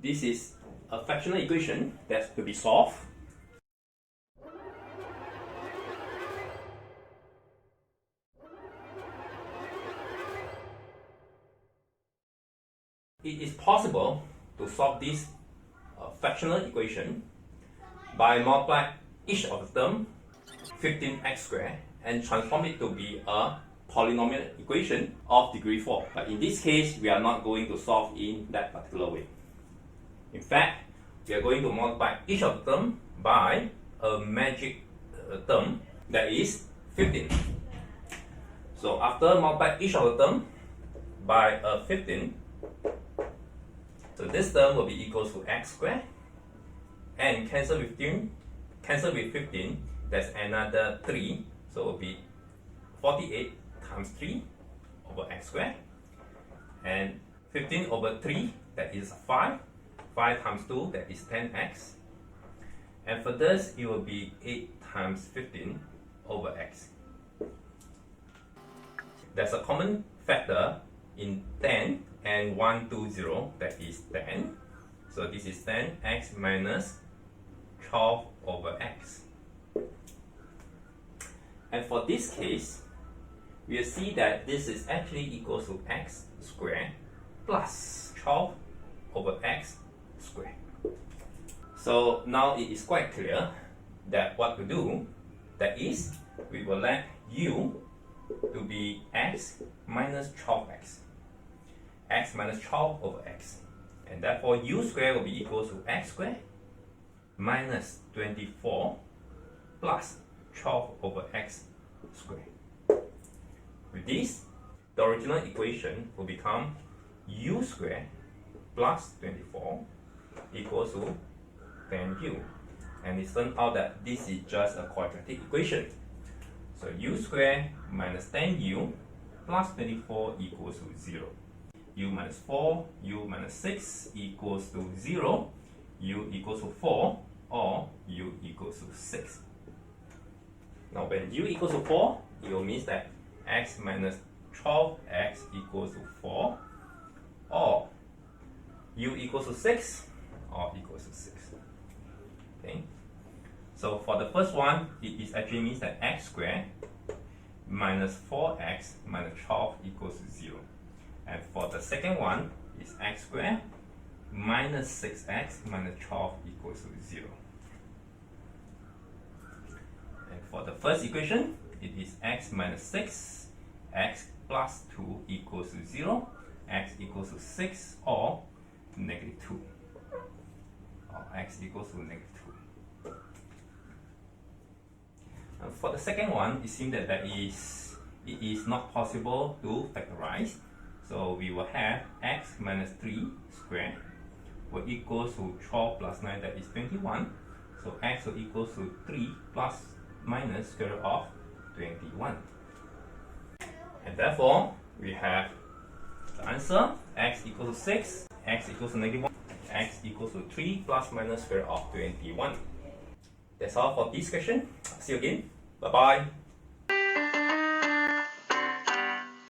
this is a fractional equation that's to be solved. It is possible to solve this fractional equation by multiplying each of the term 15x squared and transform it to be a polynomial equation of degree 4. But in this case, we are not going to solve in that particular way. In fact, we are going to multiply each of the term by a magic term that is 15. So after multiply each of the term by a 15, so this term will be equal to x squared, and cancel with 15, that's another 3, so it will be 48 times 3 over x squared, and 15 over 3, that is 5 times 2, that is 10x, and for this it will be 8 times 15 over x. There's a common factor in 10 and 120, that is 10. So this is 10x minus 12 over x. And for this case, we'll see that this is actually equal to x squared plus 12 over x squared. So now it is quite clear that what to do, that is, we will let u to be x minus 12x. X minus 12 over x. And therefore u squared will be equal to x squared minus 24 plus 12 over x squared. With this, the original equation will become u squared plus 24 equals to 10u. And it turns out that this is just a quadratic equation. So u squared minus 10u plus 24 equals to 0. U minus 4, u minus 6 equals to 0, u equals to 4, or u equals to 6. Now when u equals to 4, it will mean that x minus 12x equals to 4, or u equals to 6, or equals to 6. Okay. So for the first one, it is actually means that x squared minus 4x minus 12 equals to 0. And for the second one, is x squared minus 6x minus 12 equals to 0. And for the first equation, it is x minus 6, x plus 2 equals to 0, x equals to 6 or negative 2. Or x equals to negative 2. And for the second one, it seems that it is not possible to factorize. So we will have x minus 3 squared will equal to 12 plus 9, that is 21. So x will equal to 3 plus minus square root of 21. And therefore, we have the answer, x equals to 6, x equals to negative 1, x equals to 3 plus minus square root of 21. That's all for this question. See you again. Bye-bye.